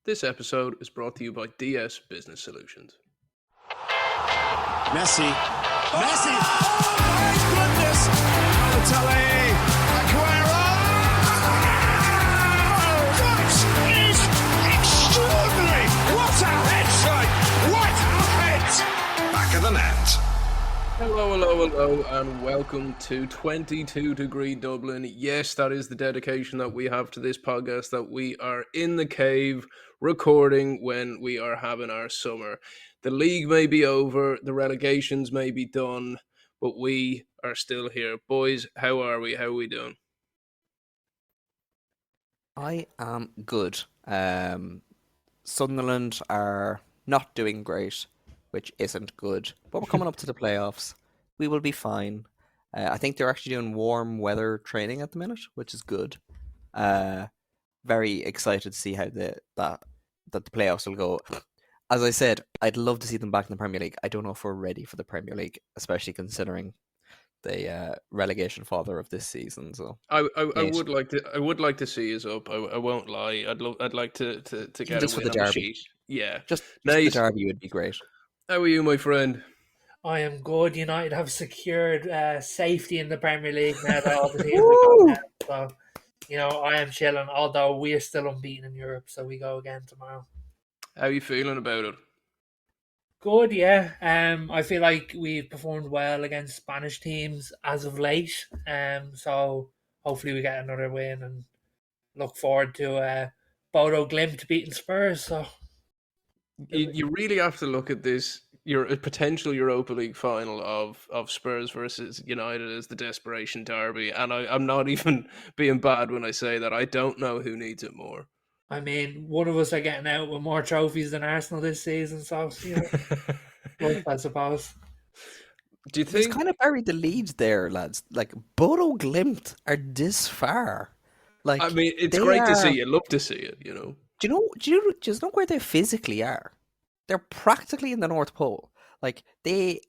This episode is brought to you by DS Business Solutions. Messi. Messi. Oh my goodness. Balotelli. Aguero. That is extraordinary. What a headshot. What a hit. Back of the net. Hello, and welcome to 22 Degree Dublin. Yes, that is the dedication that we have to this podcast, that we are in the cave recording when we are having our summer. The league may be over, the relegations may be done, but we are still here. Boys, how are we? How are we doing? I am good. Sunderland are not doing great, which isn't good. But we're coming up to the playoffs. We will be fine. I think they're actually doing warm weather training at the minute, which is good. Very excited to see how the playoffs will go. As I said, I'd love to see them back in the Premier League. I don't know if we're ready for the Premier League, especially considering the relegation father of this season. So I would like to see us up. I won't lie. I'd like to get just a for win the on the derby. sheet. Yeah, just nice. the derby would be great. How are you, my friend? I am good. United have secured safety in the Premier League now that all the teams are gone down. So, I am chilling, although we are still unbeaten in Europe, so we go again tomorrow. How are you feeling about it? Good, yeah. I feel like we've performed well against Spanish teams as of late. So hopefully we get another win and look forward to Bodo Glimt beating Spurs. So you really have to look at this. A potential Europa League final of Spurs versus United as the desperation derby, and I'm not even being bad when I say that. I don't know who needs it more. I mean, one of us are getting out with more trophies than Arsenal this season, so I suppose. Do you think it's kind of buried the leads there, lads? Like Bodo Glimt are this far. Like, I mean, it's great to see. You love to see it, Do you know where they physically are? They're practically in the North Pole. Like, they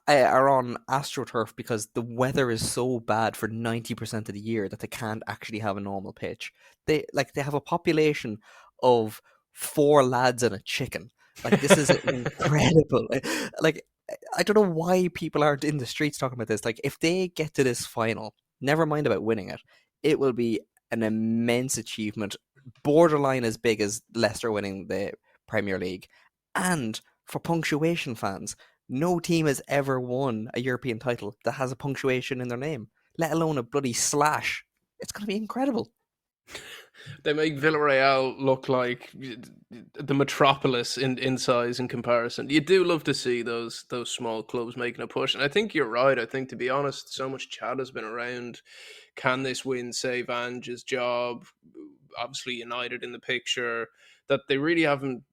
are on AstroTurf because the weather is so bad for 90% of the year that they can't actually have a normal pitch. They have a population of 4 lads and a chicken. Like, this is incredible. Like, I don't know why people aren't in the streets talking about this. Like, if they get to this final, never mind about winning it, it will be an immense achievement, borderline as big as Leicester winning the Premier League. And for punctuation fans, no team has ever won a European title that has a punctuation in their name, let alone a bloody slash. It's going to be incredible. They make Villarreal look like the metropolis in size in comparison. You do love to see those small clubs making a push. And I think you're right. I think, to be honest, so much chat has been around, can this win save Ange's job? Obviously United in the picture, that they really haven't,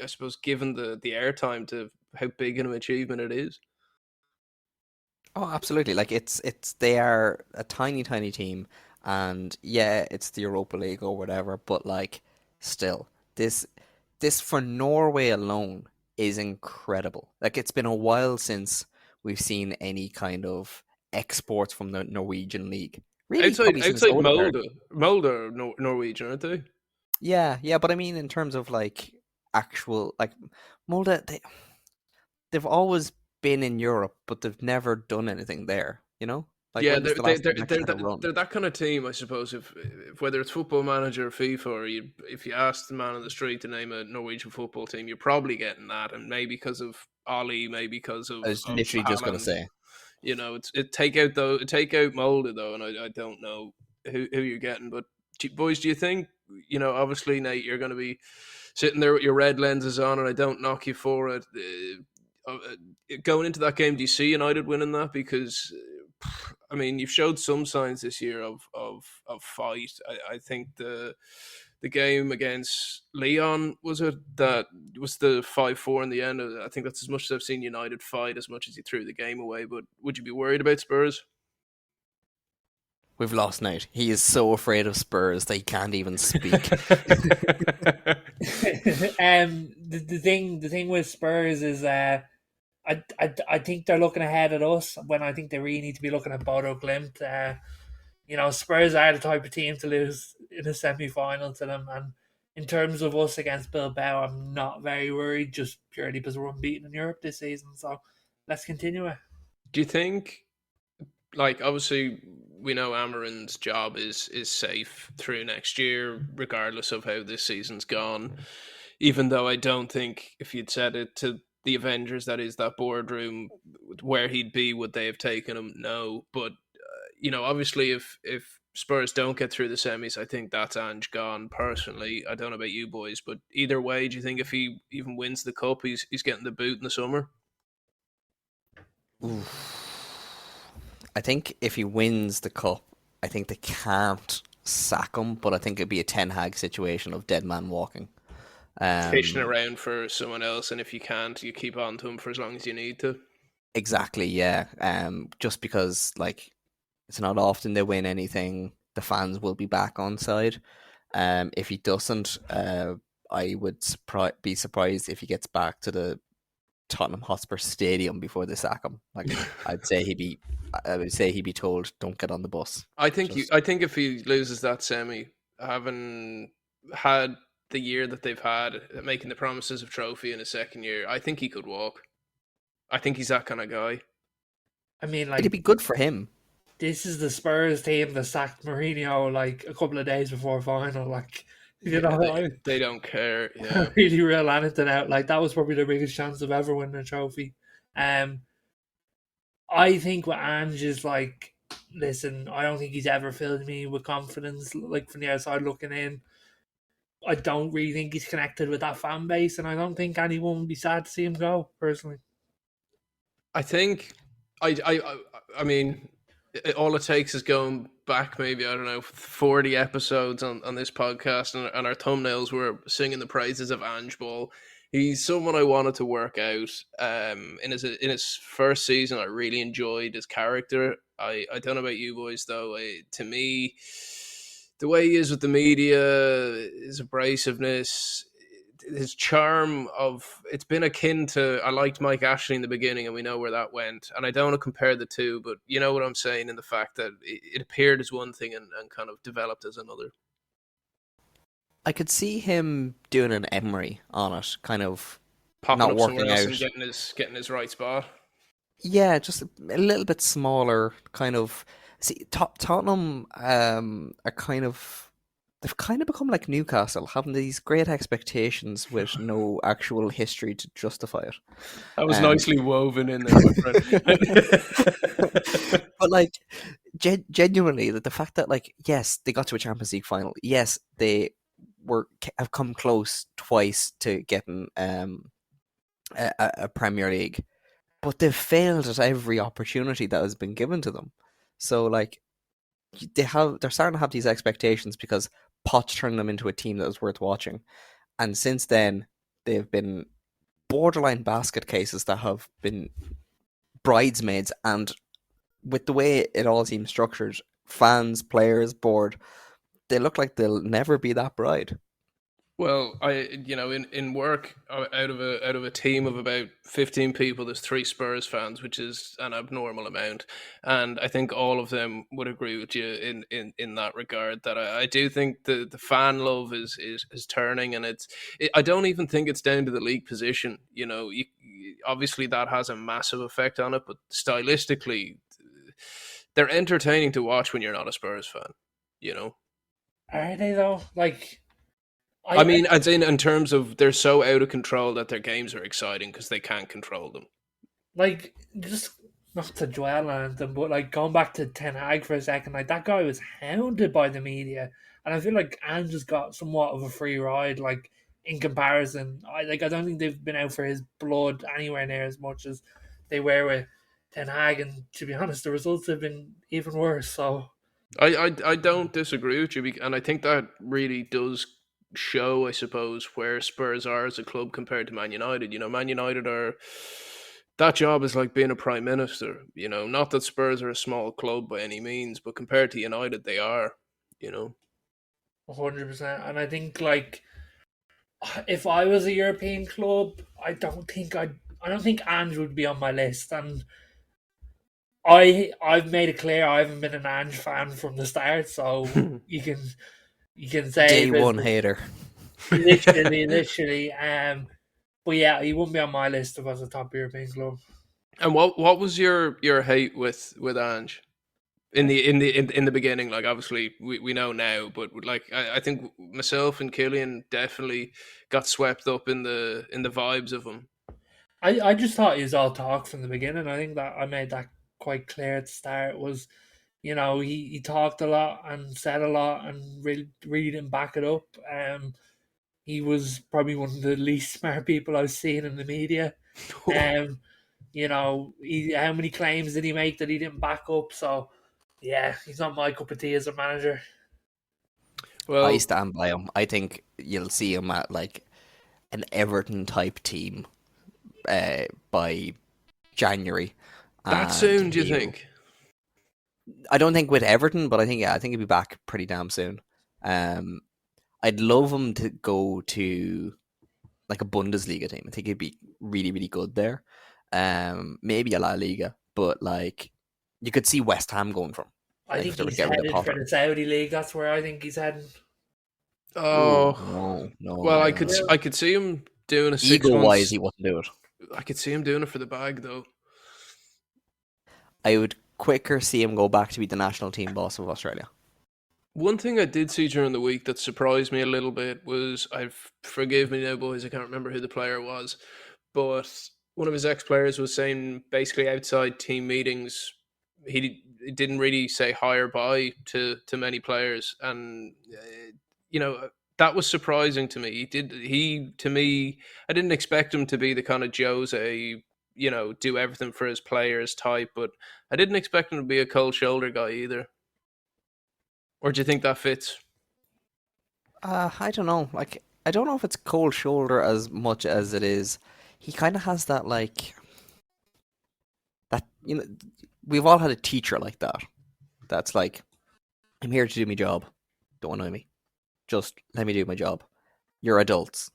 I suppose, given the airtime to how big an achievement it is. Oh, absolutely. Like, they are a tiny team, and yeah, it's the Europa League or whatever, but like, still, this for Norway alone is incredible. Like, it's been a while since we've seen any kind of exports from the Norwegian league. Really, outside Molde, Norwegian, aren't they? Yeah, but I mean, in terms of like actual, like, Molde, they've always been in Europe, but they've never done anything there, Like, yeah, they're that kind of team, I suppose. If whether it's Football Manager or FIFA, or if you ask the man on the street to name a Norwegian football team, you're probably getting that, and maybe because of Ollie, maybe because of. I was literally just going to say, take out Molde though, and I don't know who you're getting, but boys, do you think, obviously, Nate, you're going to be sitting there with your red lenses on, and I don't knock you for it. Going into that game, do you see United winning that? Because, I mean, you've showed some signs this year of fight. I think the game against Leon, was it? That was the 5-4 in the end. I think that's as much as I've seen United fight, as much as he threw the game away. But would you be worried about Spurs? We've lost Nate. He is so afraid of Spurs that he can't even speak. The thing with Spurs is I think they're looking ahead at us when I think they really need to be looking at Bodo Glimt. Spurs are the type of team to lose in a semi-final to them, and in terms of us against Bilbao, I'm not very worried, just purely because we're unbeaten in Europe this season. So let's continue it. Do you think, like, obviously we know Amarin's job is safe through next year, regardless of how this season's gone. Even though I don't think if you'd said it to the Avengers, that is that boardroom, where he'd be, would they have taken him? No, but obviously, if Spurs don't get through the semis, I think that's Ange gone. Personally, I don't know about you boys, but either way, do you think if he even wins the cup, he's getting the boot in the summer? I think if he wins the cup, I think they can't sack him, but I think it'd be a Ten Hag situation of dead man walking. Fishing around for someone else, and if you can't, you keep on to him for as long as you need to. Exactly, yeah. Just because like it's not often they win anything, the fans will be back on side. If he doesn't, I would be surprised if he gets back to the Tottenham Hotspur Stadium before they sack him. Like I would say he'd be told, "Don't get on the bus." I think if he loses that semi, having had the year that they've had, making the promises of trophy in his second year, I think he could walk. I think he's that kind of guy. I mean, It'd be good for him. This is the Spurs team that sacked Mourinho like a couple of days before final. Like, they don't care. Yeah, really real anything out. Like that was probably their biggest chance of ever winning a trophy. I think what Ange is like, listen, I don't think he's ever filled me with confidence. Like from the outside looking in, I don't really think he's connected with that fan base, and I don't think anyone would be sad to see him go. Personally, I think I mean, all it takes is going back maybe, I don't know, 40 episodes on this podcast, and our thumbnails were singing the praises of Ange Ball. He's someone I wanted to work out. In his first season, I really enjoyed his character. I don't know about you boys though. To me, the way he is with the media, his abrasiveness, his charm of, it's been akin to, I liked Mike Ashley in the beginning, and we know where that went, and I don't want to compare the two, but you know what I'm saying, in the fact that it appeared as one thing and kind of developed as another. I could see him doing an Emery on it, kind of Popping not up somewhere working else out. and getting his right spot. Yeah, just a little bit smaller, kind of. See, Tottenham are kind of, they've kind of become like Newcastle, having these great expectations with no actual history to justify it. That was nicely woven in there, my friend. But like, genuinely, the fact that like, yes, they got to a Champions League final. Yes, they have come close twice to getting a Premier League, but they've failed at every opportunity that has been given to them. So like, they're starting to have these expectations because Potts turned them into a team that was worth watching, and since then they've been borderline basket cases that have been bridesmaids. And with the way it all seems structured, fans, players, board, they look like they'll never be that bride. Well, in work, out of a team of about 15 people, there's 3 Spurs fans, which is an abnormal amount, and I think all of them would agree with you in that regard. That I do think the fan love is turning, and I don't even think it's down to the league position. Obviously that has a massive effect on it, but stylistically, they're entertaining to watch when you're not a Spurs fan. Are they though? Like. I mean, as in terms of, they're so out of control that their games are exciting because they can't control them. Like, just not to dwell on them, but like going back to Ten Hag for a second, like that guy was hounded by the media, and I feel like Ange has got somewhat of a free ride. Like in comparison, I don't think they've been out for his blood anywhere near as much as they were with Ten Hag, and to be honest, the results have been even worse. So I don't disagree with you, and I think that really does show, I suppose, where Spurs are as a club compared to Man United. Man United that job is like being a prime minister. Not that Spurs are a small club by any means, but compared to United, they are. 100%. And I think like, if I was a European club, I don't think Ange would be on my list. And I've made it clear I haven't been an Ange fan from the start, so you can say Day one hater. literally. But yeah, he wouldn't be on my list if I was a top European club. And what was your hate with Ange in the beginning? Like obviously we know now, but like I think myself and Killian definitely got swept up in the vibes of him. I just thought he was all talk from the beginning. I think that I made that quite clear at the start. Was he talked a lot and said a lot and really didn't back it up. He was probably one of the least smart people I've seen in the media. Um, how many claims did he make that he didn't back up? So yeah, he's not my cup of tea as a manager. I Well, stand by him. I think you'll see him at like an Everton type team by January, that and soon, do you he'll. think? I don't think with Everton, but I think he'll be back pretty damn soon. Um, I'd love him to go to like a Bundesliga team. I think he'd be really, really good there. Maybe a La Liga, but like you could see West Ham going from I like if think they were to he's get rid of headed for Potter. the Saudi league. That's where I think he's heading. Oh Oh, no, no, well, no, no, no. I could see him doing a six Ego wise, months. he wouldn't do it. I could see him doing it for the bag though. I would quicker see him go back to be the national team boss of Australia. One thing I did see during the week that surprised me a little bit was, forgive me now, boys, I can't remember who the player was, but one of his ex players was saying basically outside team meetings, didn't really say hi or bye to many players, and you know that was surprising to me. He to me, I didn't expect him to be the kind of Jose, do everything for his players type, but I didn't expect him to be a cold shoulder guy either. Or do you think that fits? I don't know. Like, I don't know if it's cold shoulder as much as it is. He kind of has that like that. We've all had a teacher like that. That's like, I'm here to do my job. Don't annoy me. Just let me do my job. You're adults.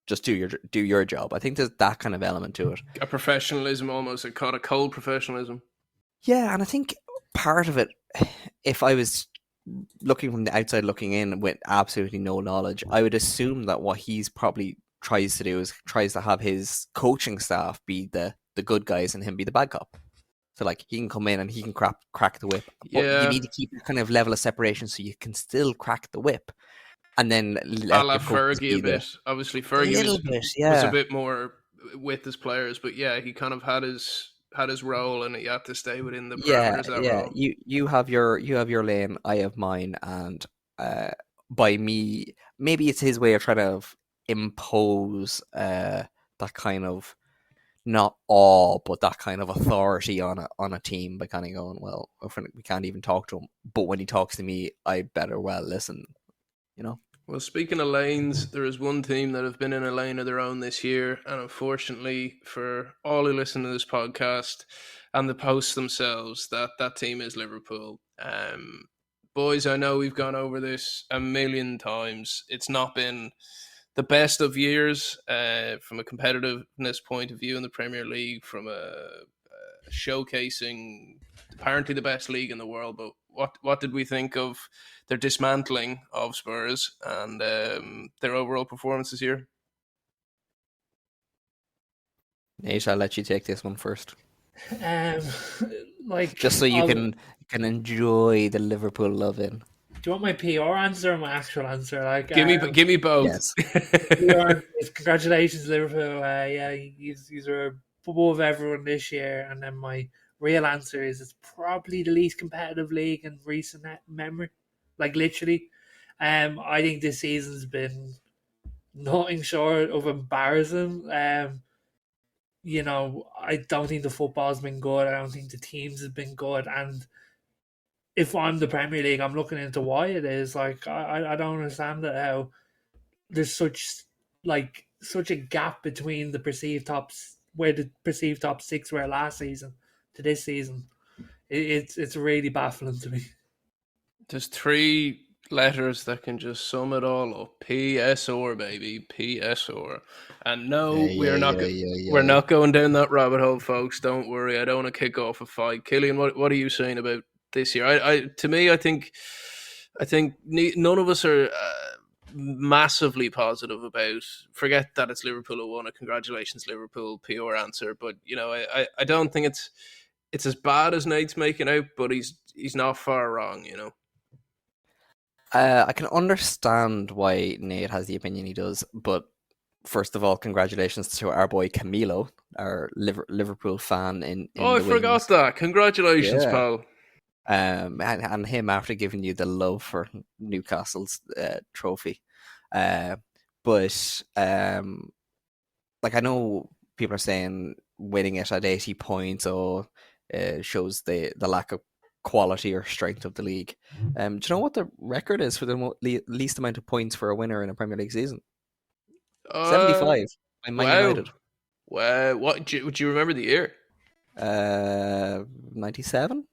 Just do your job. I think there's that kind of element to it. A professionalism almost, a cold professionalism. Yeah, and I think part of it, if I was looking from the outside looking in with absolutely no knowledge, I would assume that what he's probably tries to do is tries to have his coaching staff be the good guys and him be the bad cop. So like he can come in and he can crack the whip, but you Yeah, need to keep that kind of level of separation so you can still crack the whip, and then a let la your coaches Fergie a be the bit. Obviously, a Fergie little bit, was a yeah. bit more with his players, but yeah, he kind of had his role, and he had to stay within the Yeah, parameters of that yeah. role. You have your lane, I have mine, and uh, by me, maybe it's his way of trying to impose that kind of not awe, but that kind of authority on a team by kind of going, well, we can't even talk to him, but when he talks to me, I better well listen. You know? Well, speaking of lanes, there is one team that have been in a lane of their own this year, and unfortunately for all who listen to this podcast and the posts themselves, that team is Liverpool. Boys, I know we've gone over this a million times. It's not been the best of years from a competitiveness point of view in the Premier League, from a showcasing apparently the best league in the world. But what did we think of their dismantling of Spurs and their overall performance this year? Nate, I'll let you take this one first, Um, just so you can enjoy the Liverpool loving. do you want my PR answer or my actual answer? Give me both. Yes. PR, congratulations, Liverpool. Yeah, you are above everyone this year. And then my real answer is it's probably the least competitive league in recent memory. Like literally, I think this season's been nothing short of embarrassing. I don't think the football's been good. I don't think the teams have been good. And if I'm the Premier League, I'm looking into why it is. Like I don't understand it, how there's such a gap between the perceived tops where the perceived top six were last season to this season. It's really baffling to me. There's three letters that can just sum it all up. PSR, baby, PSR. And Yeah, no, yeah, yeah, we're yeah, not going down that rabbit hole, folks. Don't worry. I don't want to kick off a fight. Killian, what are you saying about this year? To me, I think none of us are massively positive about. Forget that it's Liverpool who won it. Congratulations, Liverpool. Pure answer, but I don't think it's as bad as Nate's making out, but he's not far wrong. I can understand why Nate has the opinion he does, but first of all, congratulations to our boy Camilo, our Liverpool fan Oh, in I the forgot wings. that. Congratulations, Yeah. pal. And him after giving you the love for Newcastle's trophy. Uh, but like I know people are saying winning it at 80 points or shows the lack of quality or strength of the league. Do you know what the record is for the least amount of points for a winner in a Premier League season? Uh, 75 by Man wow. United. Well, do you remember the year? 97?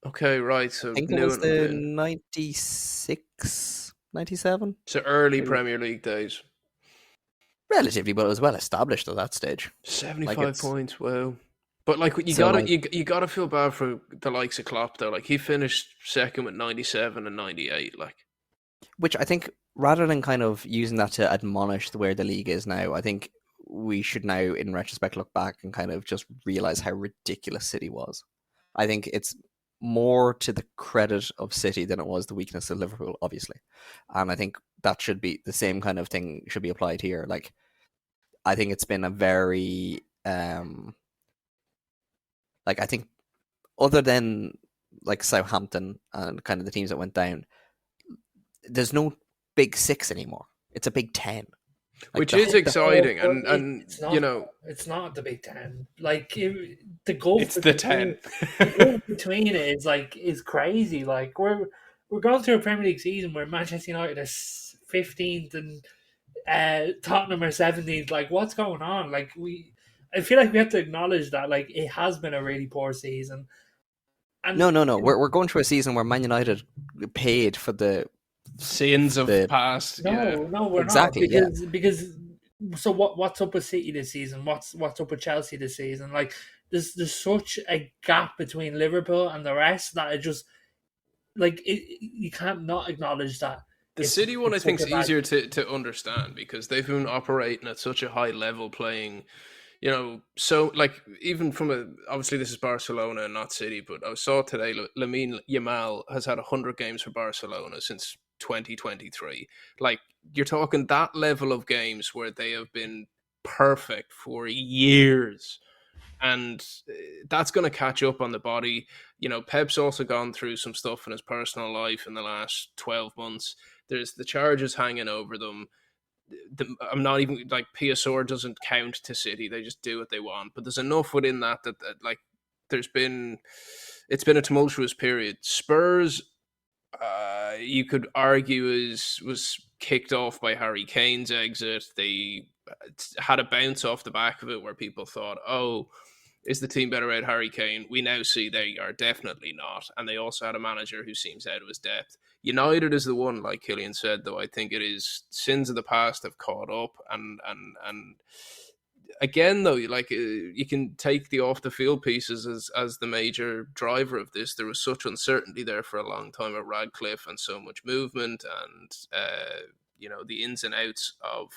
Okay, right. I So think it new was enough the in. 96, 97. So early Premier League days. Relatively, but it was well established at that stage. Like 75 it's points. Wow. But like you so gotta like you gotta feel bad for the likes of Klopp though. Like he finished second with 97 and 98. Like which I think rather than kind of using that to admonish where the league is now, I think we should now, in retrospect, look back and kind of just realize how ridiculous City was. I think it's more to the credit of City than it was the weakness of Liverpool, obviously. And I think that should be the same kind of thing should be applied here. Like I think it's been a very like I think other than like Southampton and kind of the teams that went down, there's no big six anymore. It's a Big Ten. Like which is exciting But and it's not. It's not the Big Ten. Like the gulf it's the between 10. the gulf between it is crazy. Like we're going through a Premier League season where Manchester United is 15th and Tottenham are 17th. Like what's going on? I feel like we have to acknowledge that like it has been a really poor season. And No. We're going through a season where Man United paid for the Sins of the past, yeah. no, we're not exactly yeah. because so what's up with City this season? What's up with Chelsea this season? Like there's such a gap between Liverpool and the rest that it just like you can't not acknowledge that. The City one I it's such think is a bad. easier to understand because they've been operating at such a high level playing, so like even from obviously this is Barcelona and not City, but I saw today Lamine Yamal has had 100 games for Barcelona since 2023. Like you're talking that level of games where they have been perfect for years. And that's going to catch up on the body. Pep's also gone through some stuff in his personal life in the last 12 months. There's the charges hanging over them. I'm not even like PSR doesn't count to City. They just do what they want. But there's enough within that like it's been a tumultuous period. Spurs, you could argue was kicked off by Harry Kane's exit. They had a bounce off the back of it where people thought, oh, is the team better without Harry Kane? We now see they are definitely not. And they also had a manager who seems out of his depth. United is the one, like Killian said, though. I think it is sins of the past have caught up. And again, though, like you can take the off the field pieces as the major driver of this. There was such uncertainty there for a long time at Radcliffe and so much movement and, the ins and outs of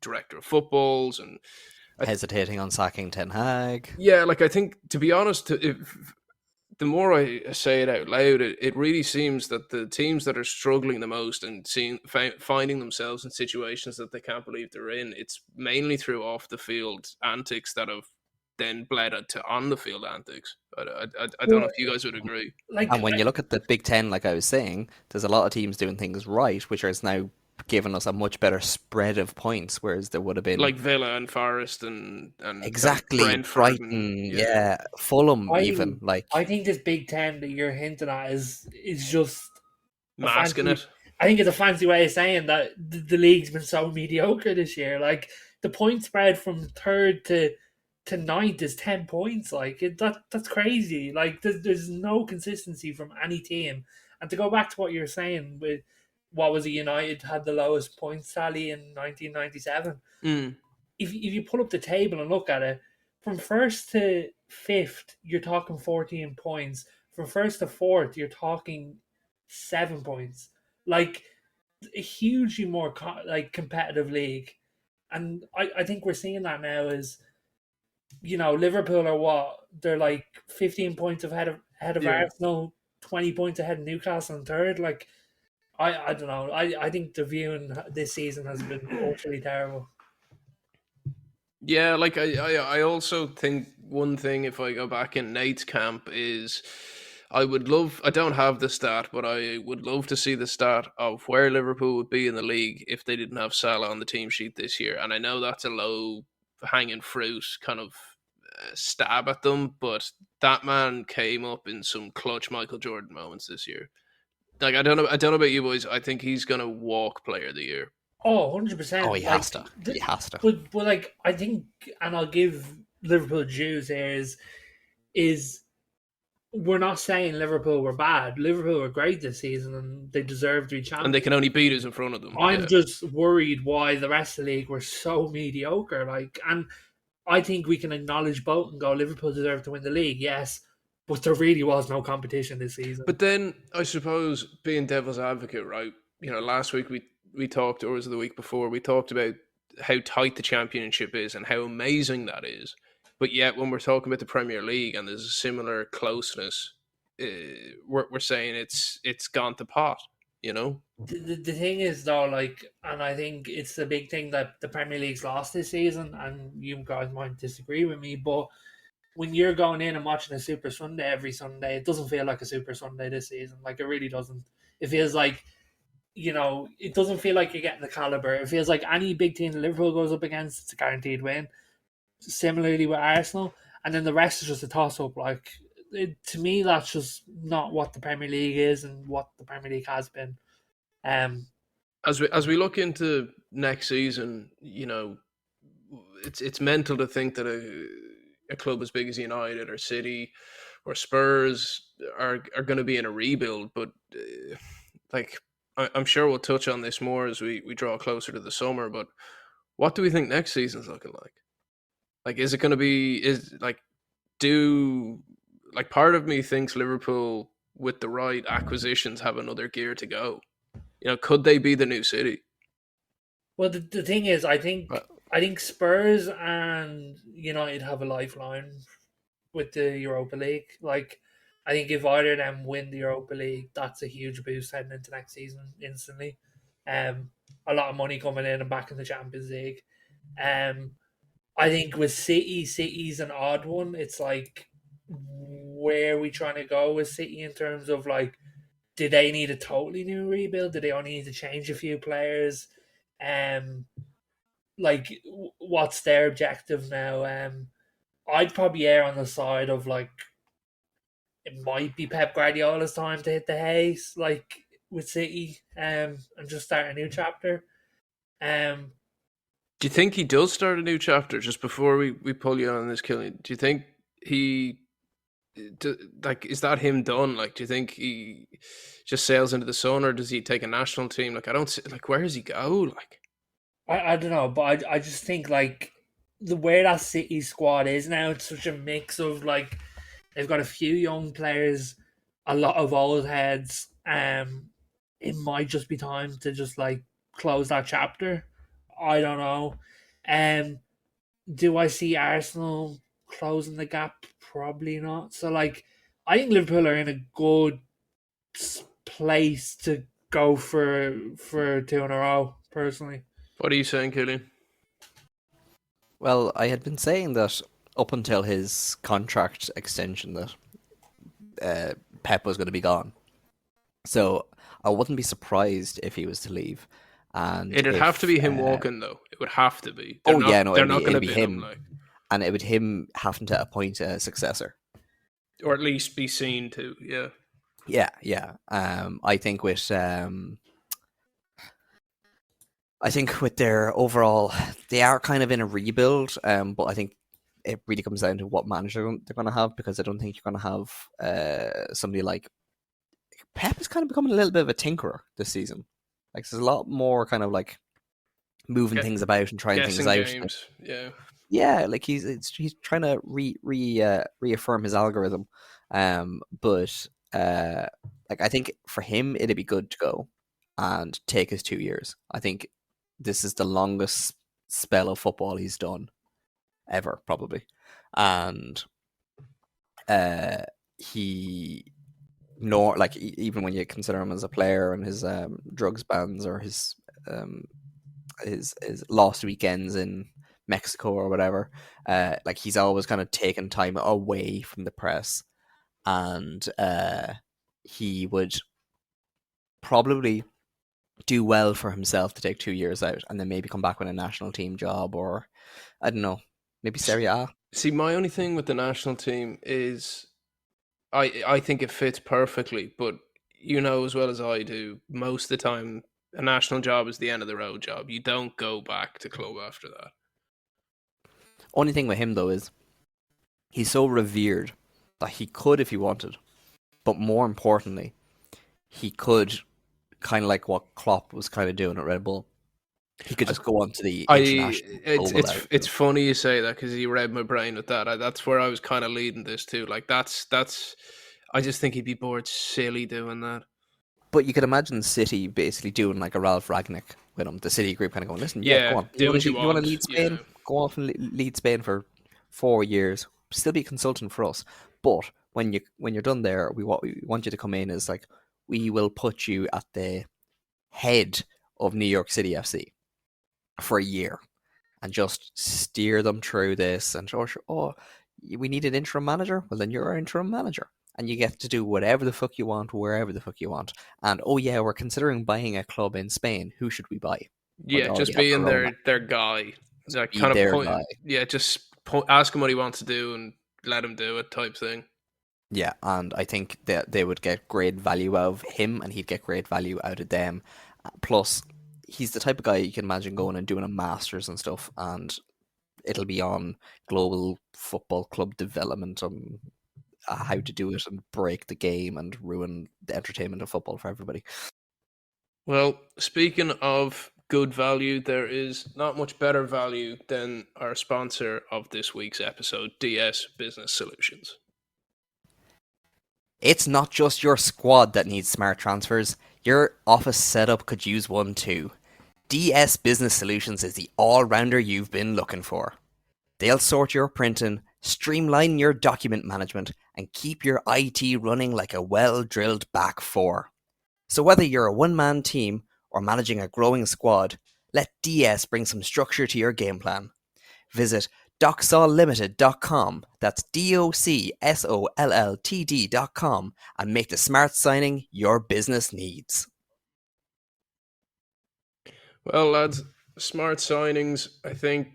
director of footballs and Hesitating on sacking Ten Hag. yeah, like I think to be honest, the more I say it out loud, it really seems that the teams that are struggling the most and finding themselves in situations that they can't believe they're in, it's mainly through off the field antics that have then bled to on the field antics. I don't know if you guys would agree. And when you look at the Big Ten, like I was saying, there's a lot of teams doing things right, which is now giving us a much better spread of points, whereas there would have been like Villa and Forest and exactly Brentford Brighton, and, Fulham, even like I think this Big Ten that you're hinting at is just masking it. I think it's a fancy way of saying that the league's been so mediocre this year. Like the point spread from third to ninth is 10 points. Like that's crazy. Like there's no consistency from any team. And to go back to what you're saying with what was it, United had the lowest points tally in 1997. If you pull up the table and look at it, from first to fifth, you're talking 14 points. From first to fourth, you're talking 7 points. Like a hugely more competitive league, and I think we're seeing that now. Is Liverpool are what they're like 15 points ahead of Yeah. Arsenal, 20 points ahead of Newcastle in third. Like I don't know. I think the viewing this season has been utterly terrible. Yeah, like I also think one thing, if I go back in Nate's camp, is I don't have the stat, but I would love to see the stat of where Liverpool would be in the league if they didn't have Salah on the team sheet this year. And I know that's a low hanging fruit kind of stab at them, but that man came up in some clutch Michael Jordan moments this year. Like I don't know about you boys. I think he's gonna walk player of the year. Oh, Oh, 100%. he has to. He has to. But like I think, and I'll give Liverpool dues here is we're not saying Liverpool were bad. Liverpool were great this season and they deserve to be And they champions. can only beat us in front of them. I'm Yeah. just worried why the rest of the league were so mediocre. Like, and I think we can acknowledge both and go Liverpool deserved to win the league, yes, but there really was no competition this season. But then I suppose being devil's advocate, right? Last week we talked, or was it the week before? We talked about how tight the championship is and how amazing that is. But yet, when we're talking about the Premier League and there's a similar closeness, we're saying it's gone to pot. You know, The thing is though, like, and I think it's the big thing that the Premier League's lost this season, and you guys might disagree with me, but when you're going in and watching a Super Sunday every Sunday, it doesn't feel like a Super Sunday this season. Like, it really doesn't. It feels like, it doesn't feel like you're getting the caliber. It feels like any big team that Liverpool goes up against, it's a guaranteed win. Similarly with Arsenal, and then the rest is just a toss up. Like, to me, that's just not what the Premier League is and what the Premier League has been. Um, as we look into next season, it's mental to think that a club as big as United or City or Spurs are going to be in a rebuild. But like I'm sure we'll touch on this more as we draw closer to the summer. But what do we think next season's looking like? Like, is it going to be part of me thinks Liverpool with the right acquisitions have another gear to go. Could they be the new City? well, the thing is, Well, I think Spurs and United have a lifeline with the Europa League. Like, I think if either of them win the Europa League, that's a huge boost heading into next season instantly. A lot of money coming in and back in the Champions League. Um, I think with City's an odd one. It's like, where are we trying to go with City in terms of like, do they need a totally new rebuild? Do they only need to change a few players? Um, like, what's their objective now? I'd probably err on the side of like, it might be Pep Guardiola's time to hit the haze, like with City, and just start a new chapter. Um, do you think he does start a new chapter just before we pull you on this, Killian? Do you think he is that him done? Like, do you think he just sails into the sun, or does he take a national team? Like, I don't see, like, where does he go? Like, I don't know, but I just think like the way that City squad is now, it's such a mix of like they've got a few young players, a lot of old heads. It might just be time to just like close that chapter. I don't know. Um, do I see Arsenal closing the gap? Probably not. So like, I think Liverpool are in a good place to go for two in a row. Personally. what are you saying, Killian? Well, I had been saying that up until his contract extension that Pep was going to be gone. So I wouldn't be surprised if he was to leave. And It'd if, have to be him walking, though. It would have to be. yeah, no, They're not going to it'd be bin him, him, like, and it would him having to appoint a successor. or at least be seen to. Yeah. Yeah. I think with their overall, they are kind of in a rebuild. But I think it really comes down to what manager they're going to have, because I don't think you're going to have somebody like Pep is kind of becoming a little bit of a tinkerer this season. Like, there's a lot more kind of like moving things about and trying things Guessing out. games. Yeah. Yeah, like he's trying to reaffirm his algorithm. But like, I think for him it'd be good to go. and take his 2 years. I think this is the longest spell of football he's done ever, probably. And uh, he nor like even when you consider him as a player and his drugs bans or um, his lost weekends in Mexico or whatever, like he's always kind of taken time away from the press, and he would probably do well for himself to take 2 years out and then maybe come back with a national team job, or I don't know, maybe Serie A. See, my only thing with the national team is I think it fits perfectly, but you know as well as I do, most of the time a national job is the end of the road job. You don't go back to club after that. Only thing with him though is he's so revered that he could if he wanted, but more importantly, he could kind of like what Klopp was kind of doing at Red Bull. He could just go on to the I international global out. it's funny you say that because you read my brain with that. That's where I was kind of leading this to. Like that's. I just think he'd be bored silly doing that. But you could imagine City basically doing like a Ralph Ragnick with him. The City group kind of going, listen, yeah, go Yeah, on. do what You want to want. lead Spain? Yeah. Go off and lead Spain for 4 years. Still be a consultant for us. But when you're done there, we want you to come in as like, we will put you at the head of New York City FC for a year and just steer them through this. And we need an interim manager. Well, then you're our interim manager, and you get to do whatever the fuck you want, wherever the fuck you want. And oh yeah, we're considering buying a club in Spain. Who should we buy? Well, they Yeah, already just have being their own. their guy. That Be kind of their point. guy. Yeah, just ask him what he wants to do and let him do it type thing. Yeah, and I think that they would get great value out of him, and he'd get great value out of them. Plus, he's the type of guy you can imagine going and doing a masters and stuff, and it'll be on global football club development, how to do it and break the game and ruin the entertainment of football for everybody. Well, speaking of good value, there is not much better value than our sponsor of this week's episode, DS Business Solutions. It's not just your squad that needs smart transfers. Your office setup could use one too. DS Business Solutions is the all-rounder you've been looking for. They'll sort your printing, streamline your document management, and keep your IT running like a well-drilled back four. So whether you're a one-man team or managing a growing squad, let DS bring some structure to your game plan. Visit docsollimited.com, that's DOCSOLLTD.com, and make the smart signing your business needs. Well, lads, smart signings. I think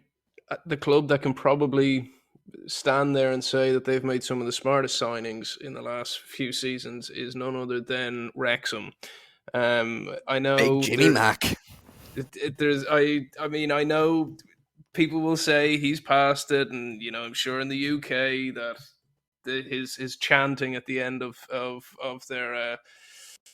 the club that can probably stand there and say that they've made some of the smartest signings in the last few seasons is none other than Wrexham. I know Big Jimmy Mac. I mean, I know people will say he's past it, and you know, I'm sure in the UK that his chanting at the end of their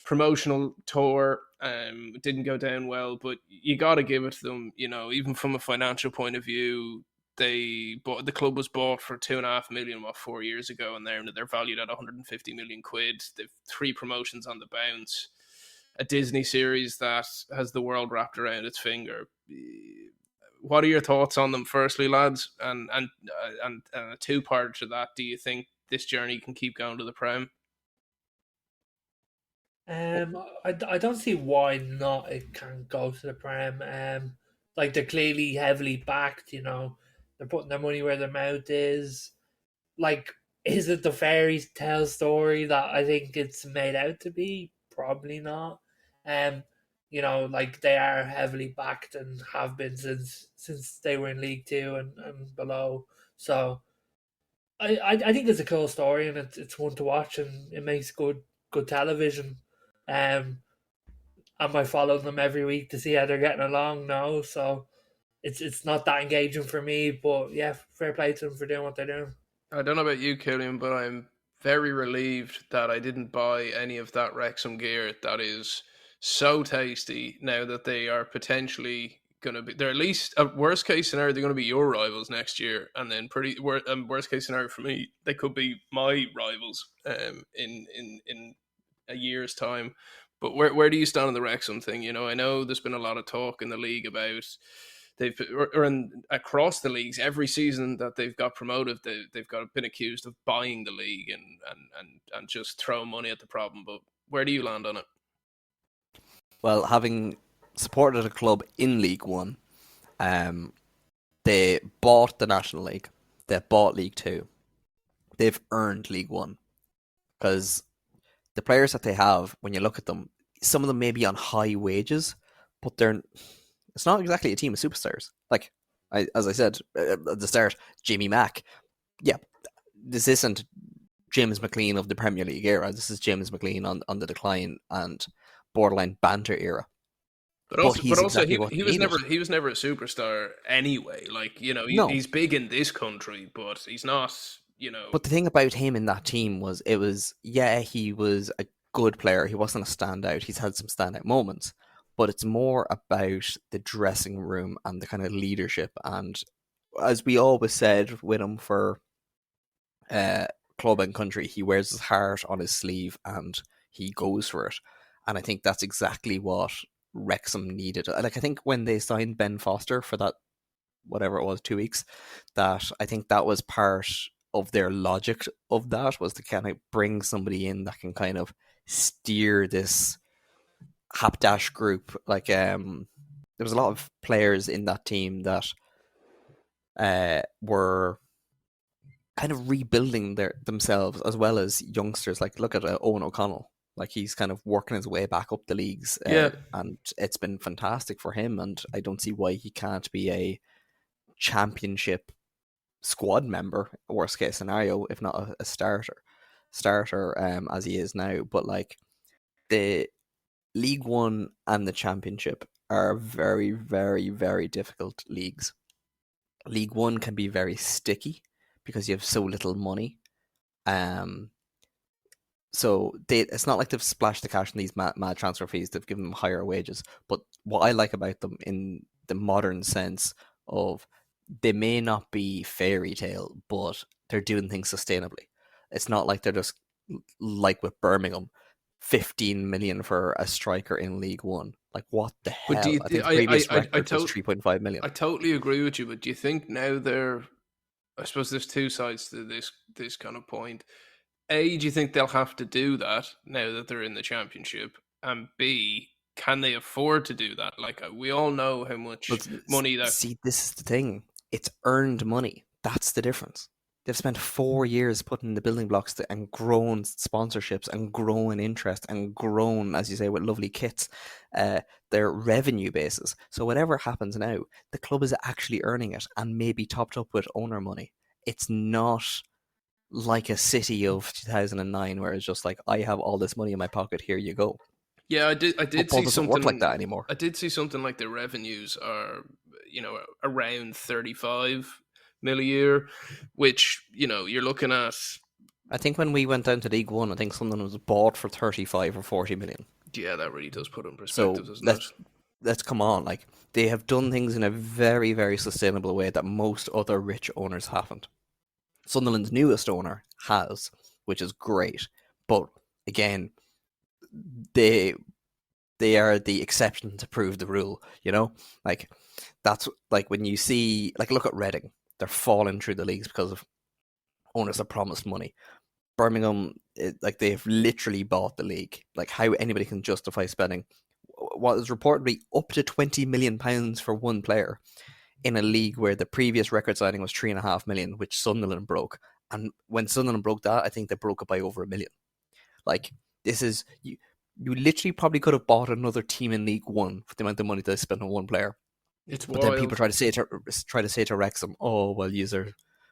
promotional tour didn't go down well, but you got to give it to them. You know, even from a financial point of view, the club was bought for 2.5 million 4 years ago, and they're valued at 150 million quid. They've 3 promotions on the bounce, a Disney series that has the world wrapped around its finger. What are your thoughts on them, firstly, lads? And a two-part to that: do you think this journey can keep going to the Prem? I don't see why not. It can go to the Prem. Like they're clearly heavily backed. You know, they're putting their money where their mouth is. Like, is it the fairy tale story that I think it's made out to be? Probably not. Um, you know, like they are heavily backed and have been since they were in League Two and below. So I think it's a cool story and it's one to watch and it makes good television. Um, am I following them every week to see how they're getting along? No, so it's not that engaging for me. But yeah, fair play to them for doing what they're doing. I don't know about you, Killian, but I'm very relieved that I didn't buy any of that Wrexham gear. That is so tasty now that they are potentially going to be. They're at least, a worst case scenario, they're going to be your rivals next year. And then worst case scenario for me, they could be my rivals in a year's time. But where do you stand on the Wrexham thing? You know, I know there's been a lot of talk in the league about across the leagues every season that they've got promoted, they've got been accused of buying the league and just throwing money at the problem. But where do you land on it? Well, having supported a club in League One, um, they bought the National League, they bought League Two, they've earned League One because the players that they have, when you look at them, some of them may be on high wages, but they're it's not exactly a team of superstars. Like as I said at the start, Jamie Mack. Yeah, this isn't James McLean of the Premier League era. This is James McLean on the decline and borderline banter era. But But he's also, exactly what he they was needed. never a superstar anyway. Like, you know, No, he's big in this country, but he's not. You know, but the thing about him in that team was yeah, he was a good player. He wasn't a standout. He's had some standout moments, but it's more about the dressing room and the kind of leadership. And as we always said with him for uh, club and country, he wears his heart on his sleeve and he goes for it. And I think that's exactly what Wrexham needed. Like I think when they signed Ben Foster for that whatever it was 2 weeks, that I think that was part of their logic of that was to kind of bring somebody in that can kind of steer this hapdash group. Like there was a lot of players in that team that were kind of rebuilding themselves as well as youngsters. Like look at Owen O'Connell. Like he's kind of working his way back up the leagues, yeah. and it's been fantastic for him. And I don't see why he can't be a championship squad member, worst case scenario, if not a starter as he is now. But like the League One and the Championship are very, very, very difficult leagues. League One can be very sticky because you have so little money. Um, so it's not like they've splashed the cash in these mad transfer fees. They've given them higher wages. But what I like about them in the modern sense of they may not be fairy tale, but they're doing things sustainably. It's not like they're just like with Birmingham, 15 million for a striker in League One. Like what the But do hell? you? I think the previous record was 3.5 million. I totally agree with you. But do you think now they're? I suppose there's two sides to this kind of point. A, do you think they'll have to do that now that they're in the championship? And B, can they afford to do that? Like we all know how much But money that. see, this is the thing. It's earned money. That's the difference. They've spent 4 years putting the building blocks and grown sponsorships and grown interest and grown, as you say, with lovely kits, their revenue bases. So whatever happens now, the club is actually earning it and maybe topped up with owner money. It's not like a City of 2009 where it's just like, I have all this money in my pocket, here you go. Yeah, I did Football see doesn't something work like that anymore. I did see something like the revenues are, you know, around 35 mil a year, which, you know, you're looking at. I think when we went down to League One, I think something was bought for 35 or 40 million. Yeah, that really does put it in perspective, So doesn't it? let's come on. Like they have done things in a very, very sustainable way that most other rich owners haven't. Sunderland's newest owner has, which is great. But again, they are the exception to prove the rule, you know? Like that's like when you see like look at Reading. They're falling through the leagues because of owners that promised money. Birmingham, like they've literally bought the league. Like how anybody can justify spending what is reportedly up to £20 million for one player in a league where the previous record signing was 3.5 million, which Sunderland broke. And when Sunderland broke that, I think they broke it by over 1 million. Like this is you literally probably could have bought another team in League One for the amount of money they spent on one player. It's But then people wild. try to say to Wrexham, oh well, you're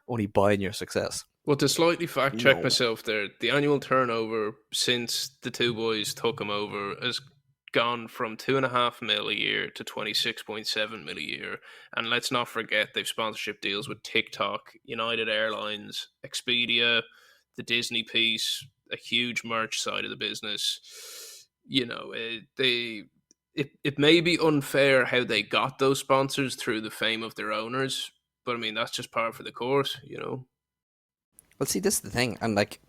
only buying your success. Well, to slightly fact check No. myself there, the annual turnover since the two boys took him over has gone from 2.5 mil a year to 26.7 mil a year. And let's not forget they've sponsorship deals with TikTok, United Airlines, Expedia, the Disney piece, a huge merch side of the business. You know, it may be unfair how they got those sponsors through the fame of their owners, but I mean that's just par for the course, you know. Well, see, this is the thing, and like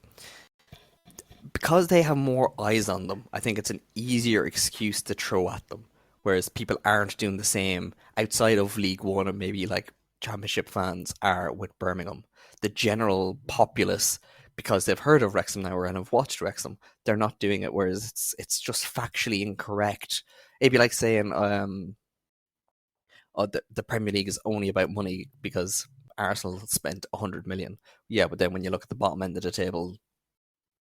because they have more eyes on them, I think it's an easier excuse to throw at them. Whereas people aren't doing the same outside of League One and maybe like Championship fans are with Birmingham. The general populace, because they've heard of Wrexham now and have watched Wrexham, they're not doing it. Whereas it's just factually incorrect. It'd be like saying, oh, the Premier League is only about money because Arsenal spent 100 million. Yeah, but then when you look at the bottom end of the table,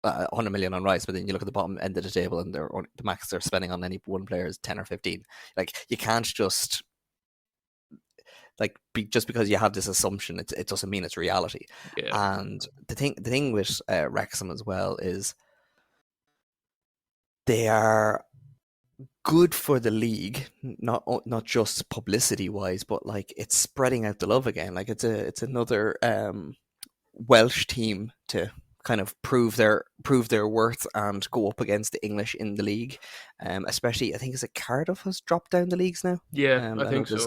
100 million on rights, but then you look at the bottom end of the table and the max they're spending on any one player is 10 or 15. Like, you can't just just because you have this assumption, it doesn't mean it's reality. Yeah. And the thing with Wrexham as well is they are good for the league, not just publicity wise, but like it's spreading out the love again. Like it's another Welsh team to kind of prove their worth and go up against the English in the league. Especially, I think is it Cardiff has dropped down the leagues now. Yeah, I I know think so.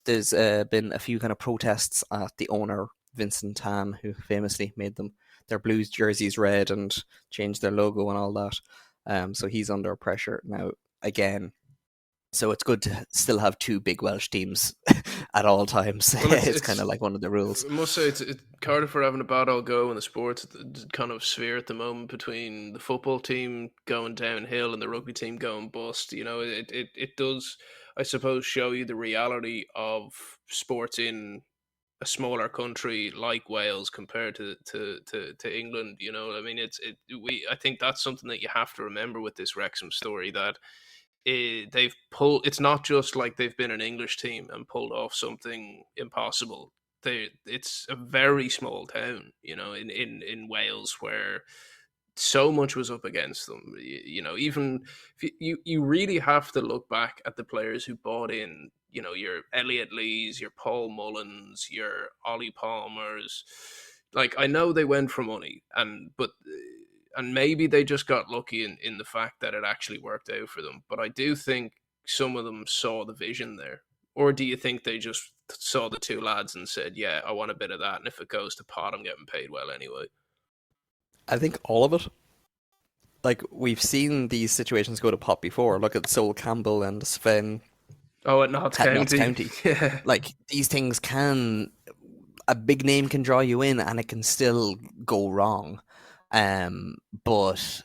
there's been a few kind of protests at the owner Vincent Tan, who famously made them their Blues jerseys red and changed their logo and all that. So he's under pressure now again. So it's good to still have two big Welsh teams at all times. Well, it's kind of like one of the rules. I must say, Cardiff are having a bad old go in the sports kind of sphere at the moment, between the football team going downhill and the rugby team going bust. You know, it does, I suppose, show you the reality of sports in a smaller country like Wales compared to England. You know, I mean, I think that's something that you have to remember with this Wrexham story, that they've pulled. It's not just like they've been an English team and pulled off something impossible. It's a very small town, you know, in Wales, where so much was up against them. You know, even if you really have to look back at the players who bought in. You know, your Elliot Lees, your Paul Mullins, your Ollie Palmers. Like, I know they went for money, and maybe they just got lucky in the fact that it actually worked out for them. But I do think some of them saw the vision there. Or do you think they just saw the two lads and said, yeah, I want a bit of that, and if it goes to pot, I'm getting paid well anyway? I think all of it. Like, we've seen these situations go to pot before. Look at Sol Campbell and Sven Oh, at Notts at Notts County. County. Yeah. Like, these things a big name can draw you in and it can still go wrong. But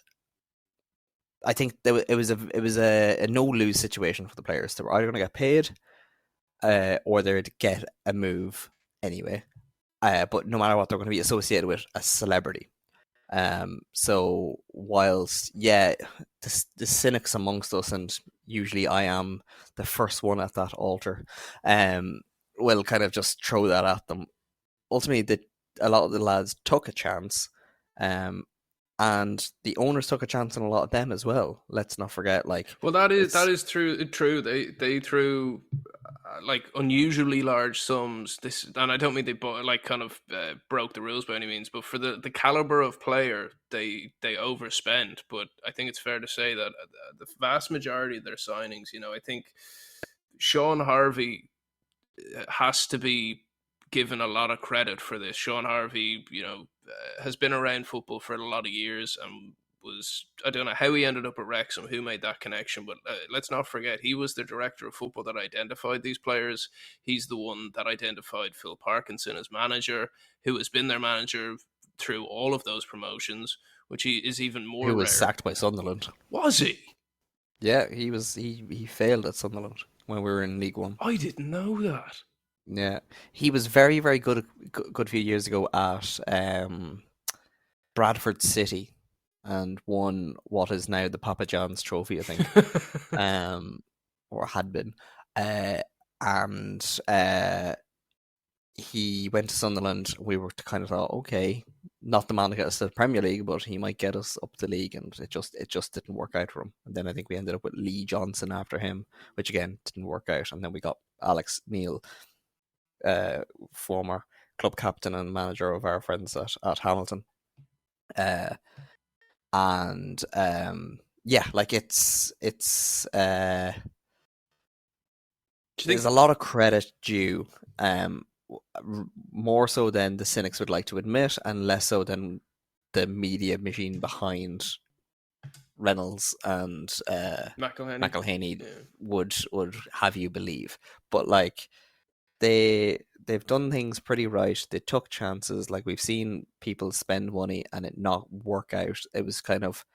I think it was a no lose situation for the players. They were either going to get paid, or they'd get a move anyway. But no matter what, they're going to be associated with a celebrity. So whilst the cynics amongst us, and usually I am the first one at that altar, will kind of just throw that at them. Ultimately, a lot of the lads took a chance, and the owners took a chance on a lot of them as well. Let's not forget, well, that is true. True, they threw like unusually large sums. This, and I don't mean they bought, like, kind of broke the rules by any means, but for the caliber of player, they overspent. But I think it's fair to say that the vast majority of their signings, you know, I think Sean Harvey has to be given a lot of credit for this. Sean Harvey, you know, has been around football for a lot of years, and I don't know how he ended up at Wrexham, who made that connection, but let's not forget, he was the director of football that identified these players. He's the one that identified Phil Parkinson as manager, who has been their manager through all of those promotions, which he is even more who was rare. sacked by Sunderland. Was he? Yeah, he failed at Sunderland when we were in League One. I didn't know that. Yeah, he was very, very good a few years ago at Bradford City, and won what is now the Papa John's Trophy, I think, or had been. And he went to Sunderland. We were kind of thought, okay, not the man to get us to the Premier League, but he might get us up the league, and it just didn't work out for him. And then I think we ended up with Lee Johnson after him, which again didn't work out. And then we got Alex Neil, former club captain and manager of our friends at Hamilton. Like it's there's a lot of credit due, more so than the cynics would like to admit, and less so than the media machine behind Reynolds and McElhenney. McElhaney Yeah. would have you believe. But like they've done things pretty right. They took chances. Like we've seen people spend money and it not work out. It was kind of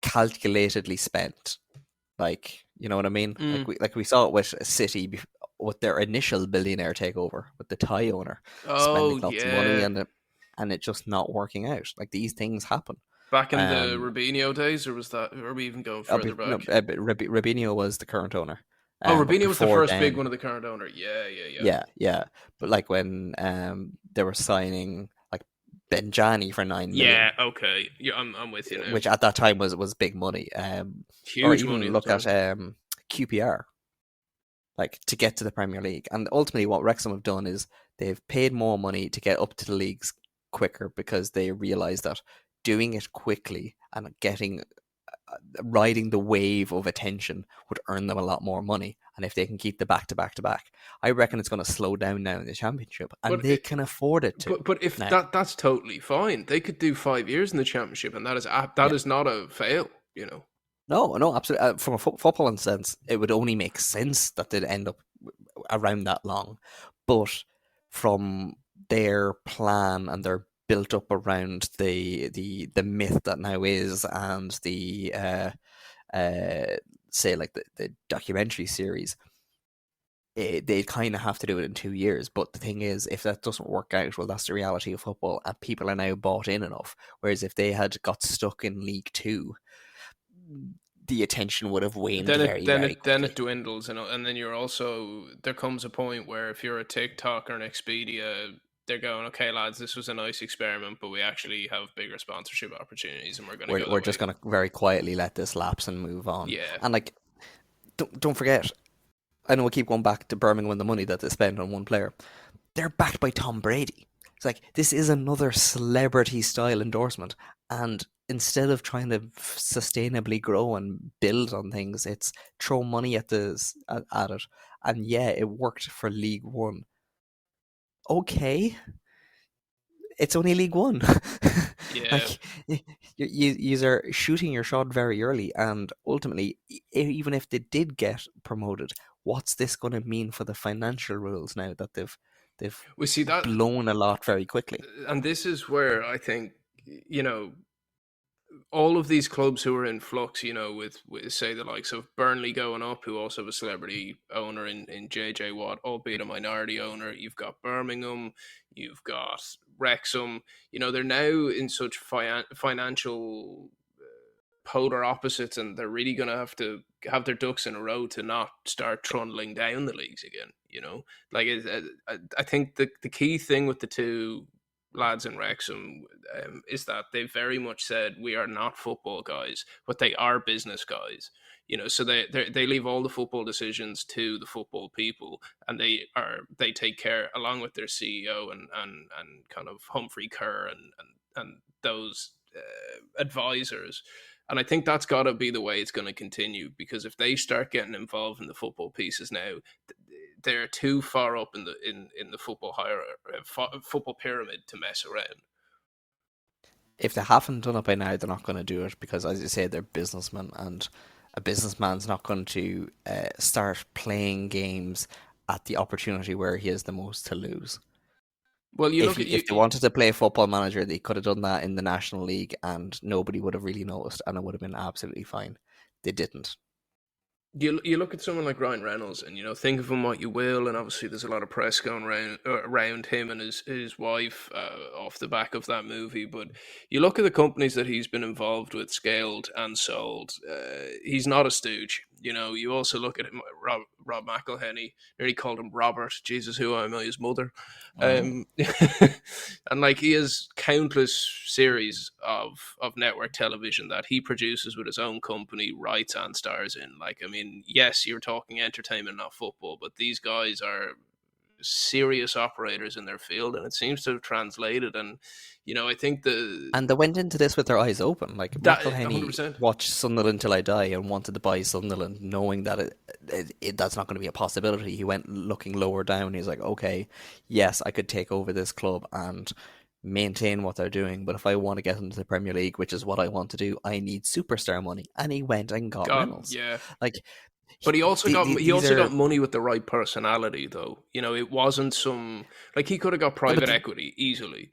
calculatedly spent. Like, you know what I mean? Mm. Like we saw it with City with their initial billionaire takeover with the Thai owner Oh spending lots of money yeah. and it just not working out. Like these things happen. Back in the Um, Rubinho days, or was that? Or are we even going further no, back? Rubinho was the current owner. Oh, But Rubinho was the before first big then, one of the current owner. Yeah, yeah, yeah. yeah. But like when they were signing like Benjani for 9 million, Yeah. Okay. Yeah, I'm with you now. which at that time was big money. Or Huge money even at the look at time. QPR, like to get to the Premier League. And ultimately, what Wrexham have done is they've paid more money to get up to the leagues quicker because they realise that doing it quickly and getting riding the wave of attention would earn them a lot more money. And if they can keep the back to back to back, I reckon it's going to slow down now in the Championship, and But they can afford it to. but if Now, that's totally fine. They could do 5 years in the championship, and that yeah, is not a fail. You know. no, absolutely. From a footballing sense, it would only make sense that they'd end up around that long. But from their plan and their built up around the myth that now is and the uh say like the documentary series, they kind of have to do it in 2 years. But the thing is, if that doesn't work out, well, that's the reality of football, and people are now bought in enough. Whereas if they had got stuck in League Two, the attention would have waned Then very, it then very it then it quickly. dwindles, and then you're also there comes a point where if you're a TikTok or an Expedia, they're going, okay, lads, this was a nice experiment, but we actually have bigger sponsorship opportunities, and we're going to go We're that just way. going to very quietly let this lapse and move on. Yeah, And like, don't forget, I know we keep going back to Birmingham and the money that they spend on one player. They're backed by Tom Brady. It's like this is another celebrity style endorsement, and instead of trying to sustainably grow and build on things, it's throw money at it. And yeah, it worked for League One. Okay, it's only League One. yeah. Like you are shooting your shot very early, and ultimately, even if they did get promoted, what's this going to mean for the financial rules now that they've We see that, blown a lot very quickly? and this is where I think you know all of these clubs who are in flux, with say the likes of Burnley going up, who also have a celebrity owner in JJ Watt, albeit a minority owner. You've got Birmingham, you've got Wrexham. They're now in such financial polar opposites, and they're really going to have their ducks in a row to not start trundling down the leagues again. Like I think the key thing with the two lads in Wrexham is that they very much said we are not football guys, but they are business guys. So they leave all the football decisions to the football people, and they take care along with their CEO and kind of Humphrey Kerr and those advisors. And I think that's got to be the way it's going to continue, because if they start getting involved in the football pieces now, they're too far up in the football football pyramid to mess around. If they haven't done it by now, they're not going to do it because, as you say, they're businessmen, and a businessman's not going to start playing games at the opportunity where he has the most to lose. Well, you look at If they wanted to play Football Manager, they could have done that in the National League, and nobody would have really noticed, and it would have been absolutely fine. They didn't. you look at someone like Ryan Reynolds, and think of him what you will, and obviously there's a lot of press going around him and his wife off the back of that movie. But you look at the companies that he's been involved with, scaled and sold. He's not a stooge. You also look at him, Rob McElhenney. Nearly called him Robert. Jesus, who am I? His mother. Oh. And like he has countless series of network television that he produces with his own company, writes and stars in. Like, I mean, yes, you're talking entertainment, not football, but these guys are serious operators in their field, and it seems to have translated. And I think And they went into this with their eyes open. Like that McElhenney 100%. watched Sunderland till I die and wanted to buy Sunderland, knowing that that's not going to be a possibility. He went looking lower down. He's like, okay, yes, I could take over this club and maintain what they're doing. But if I want to get into the Premier League, which is what I want to do, I need superstar money. And he went and got Reynolds. Yeah. Like, But he also these are got money with the right personality, though. You know, it wasn't some like he could have got yeah, private but equity easily.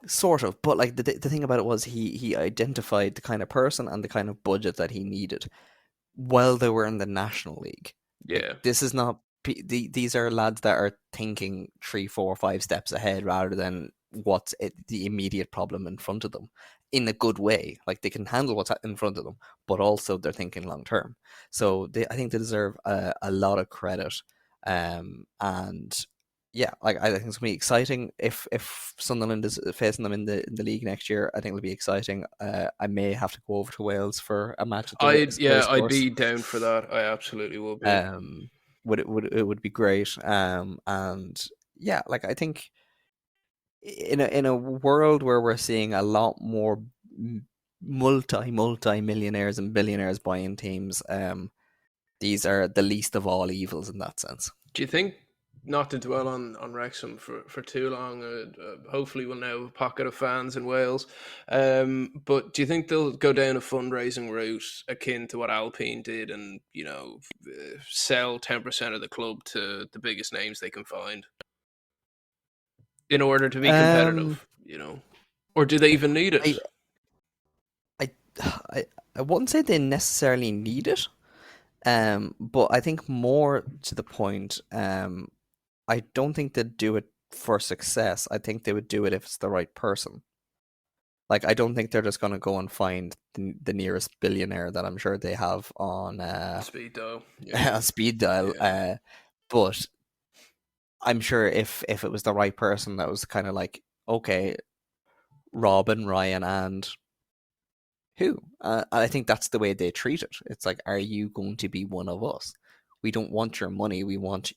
sort of. But like the thing about it was he identified the kind of person and the kind of budget that he needed while they were in the National League. Like, Yeah. this is not. These are lads that are thinking 3, 4, 5 steps ahead rather than what's the immediate problem in front of them, in a good way. Like, they can handle what's in front of them, but also they're thinking long term. So I think they deserve a lot of credit. And yeah, like, I think it's gonna be exciting if Sunderland is facing them in the league next year. I think it'll be exciting. I may have to go over to Wales for a match at the I'd racecourse. be down for that. I absolutely will be. It would be great. And yeah, like, I think in a world where we're seeing a lot more multi millionaires and billionaires buying teams, these are the least of all evils in that sense. Do you think, not to dwell on Wrexham for too long, hopefully we'll now have a pocket of fans in Wales, but do you think they'll go down a fundraising route akin to what Alpine did and, sell 10% of the club to the biggest names they can find in order to be competitive, Or do they even need it? I, I wouldn't say they necessarily need it, but I think more to the point, I don't think they'd do it for success. I think they would do it if it's the right person. Like, I don't think they're just going to go and find the nearest billionaire that I'm sure they have on speed dial. Speed dial. Yeah. But I'm sure if it was the right person that was kind of like, okay, Robin, Ryan, and who? I think that's the way they treat it. It's like, are you going to be one of us? We don't want your money. We want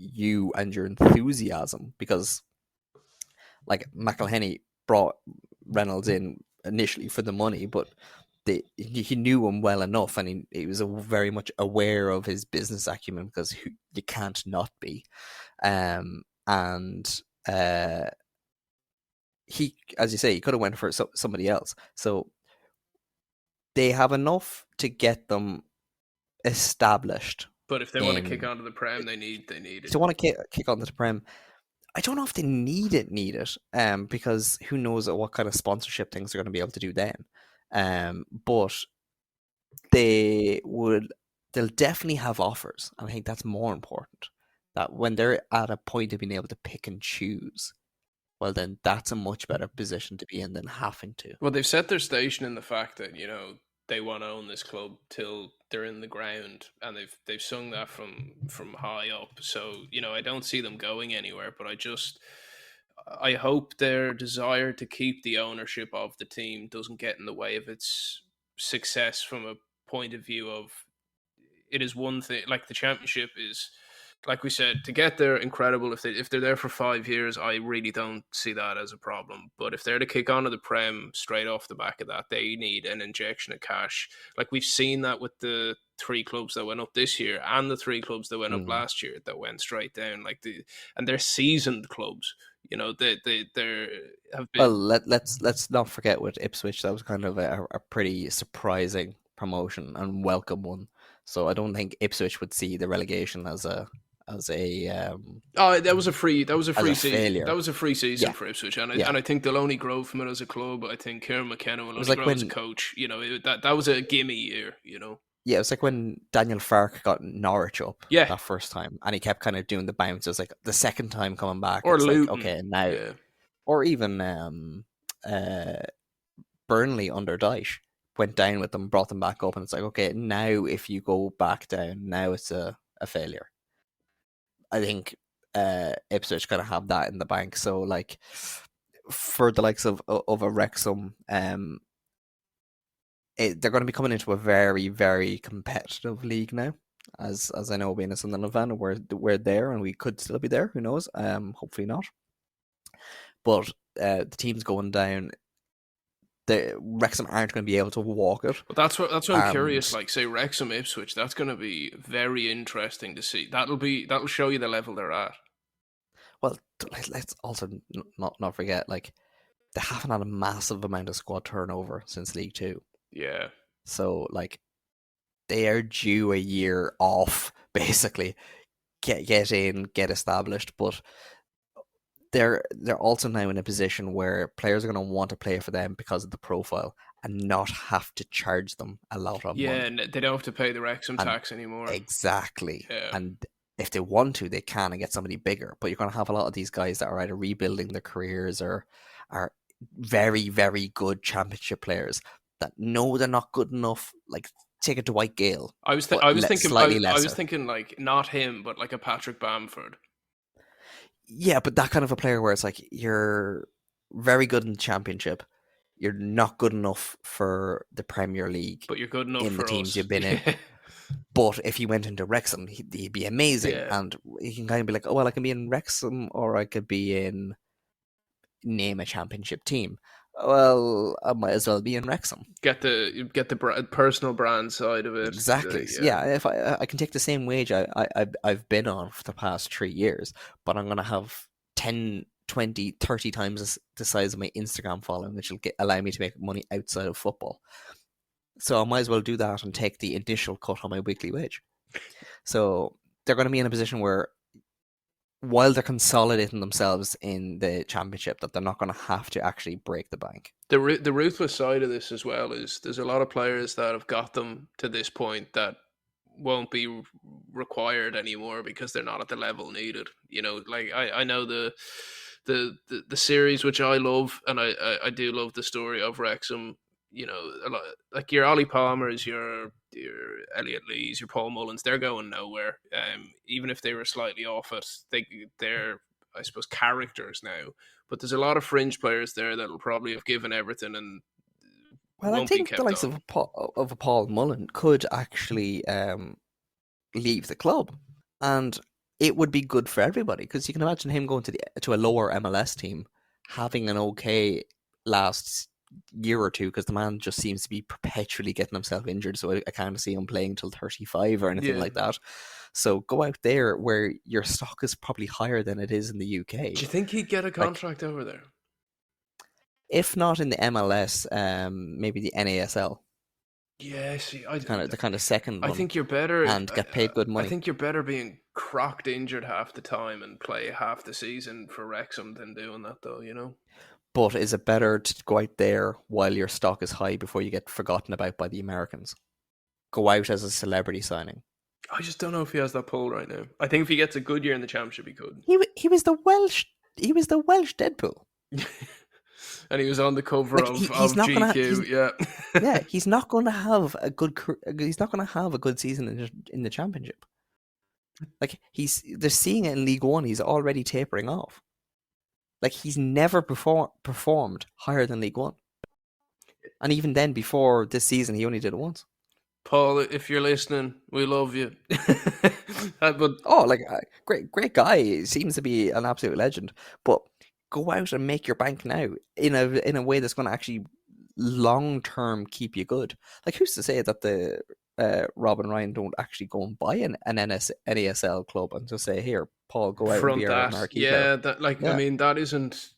you and your enthusiasm, because, like, McElhenney brought Reynolds in initially for the money, but he knew him well enough, and he was very much aware of his business acumen, because you can't not be. And he, as you say, he could have went for somebody else. So they have enough to get them established. But if they want to kick onto the Prem, they need it. If they want to kick onto the Prem, I don't know if they need it, because who knows what kind of sponsorship things they're going to be able to do then. But they'll definitely have offers, and I think that's more important. That when they're at a point of being able to pick and choose, well, then that's a much better position to be in than having to. Well, they've set their station in the fact that, they want to own this club till they're in the ground, and they've sung that from high up. So, I don't see them going anywhere, but I hope their desire to keep the ownership of the team doesn't get in the way of its success from a point of view of, it is one thing, like the championship is, like we said, to get there, incredible. If they're there for 5 years, I really don't see that as a problem. But if they're to kick onto the Prem straight off the back of that, they need an injection of cash. Like we've seen that with the 3 clubs that went up this year and the 3 clubs that went up last year that went straight down. And they're seasoned clubs. They have been. Well, let's not forget with Ipswich, that was kind of a pretty surprising promotion and welcome one. So I don't think Ipswich would see the relegation as a that was a free season. Failure. That was a free season for Ipswich, and I think they'll only grow from it as a club. I think Kieran McKenna will only grow as a coach. That was a gimme year. Yeah, it was like when Daniel Farke got Norwich up that first time, and he kept kind of doing the bounces. Like the second time coming back, or it's Luton. like, okay, now, or even Burnley under Dyche went down with them, brought them back up, and it's like, okay, now if you go back down, now it's a failure. I think Ipswich kind of have that in the bank. So, like, for the likes of a Wrexham, they're going to be coming into a very, very competitive league now. As I know, being a Sunderland fan, we're there, and we could still be there. Who knows? Hopefully not. But the team's going down. The Wrexham aren't going to be able to walk it. But that's what I'm curious. Like, say Wrexham Ipswich, that's going to be very interesting to see. That'll show you the level they're at. Well, let's also not forget, like, they haven't had a massive amount of squad turnover since League Two. Yeah. So, like, they are due a year off, basically. Get in, get established, but they're also now in a position where players are going to want to play for them because of the profile and not have to charge them a lot of Yeah, money. and they don't have to pay the Wrexham And tax anymore. exactly. Yeah. And if they want to, they can and get somebody bigger. But you're going to have a lot of these guys that are either rebuilding their careers or are very, very good championship players that know they're not good enough. Like, take it to White Gale, but I was thinking slightly I was lesser. thinking like not him, but like a Patrick Bamford. Yeah, but that kind of a player where it's like you're very good in the championship, you're not good enough for the Premier League But you're good enough in the for teams us. you've been in. Yeah. But if he went into Wrexham, he'd be amazing, Yeah. and he can kind of be like, oh well, I can be in Wrexham or I could be in name a championship team. Well, I might as well be in Wrexham. Get the personal brand side of it. Exactly. Yeah. Yeah, if I can take the same wage I've been on for the past 3 years, but I'm gonna have 10, 20, 30 times the size of my Instagram following, which will allow me to make money outside of football. So I might as well do that and take the initial cut on my weekly wage. So they're going to be in a position where, while they're consolidating themselves in the championship, that they're not going to have to actually break the bank. The ruthless side of this as well is there's a lot of players that have got them to this point that won't be required anymore because they're not at the level needed. You know, like I know the series which I love, and I do love the story of Wrexham. You know, a lot, like your Ollie Palmers, your Elliot Lees, your Paul Mullins, they're going nowhere. Even if they were slightly off it, they're I suppose characters now. But there's a lot of fringe players there that'll probably have given everything and Well, I won't be think the kept likes on. of a Paul Mullen could actually leave the club, and it would be good for everybody because you can imagine him going to a lower MLS team, having an okay last year or two because the man just seems to be perpetually getting himself injured. So I can't see him playing till 35 or anything Yeah. like that. So go out there where your stock is probably higher than it is in the UK. Do you think he'd get a Like, contract over there? if not in the MLS, maybe the NASL, Yeah, see, the kind of second I one, think you're better. and get paid good I money. think you're better being crocked injured half the time and play half the season for Wrexham than doing that, though. You know. But is it better to go out there while your stock is high before you get forgotten about by the Americans? Go out as a celebrity signing. I just don't know if he has that pull right now. I think if he gets a good year in the championship, he could. He was the Welsh Deadpool. And he was on the cover Like, of he's not gonna GQ. Yeah. yeah, he's not going to have a he's not going to have a good season in the championship. Like, they're seeing it in League One. He's already tapering off. Like, he's never performed higher than League One, and even then, before this season, he only did it once. Paul, if you're listening, we love you. But Oh, like, great guy. He seems to be an absolute legend. But go out and make your bank now in a way that's going to actually long term keep you good. Like, who's to say that the Rob and Ryan don't actually go and buy an NASL club and just say, here, Paul, go out and front be our that, marquee yeah, player. that like I Yeah. mean that isn't.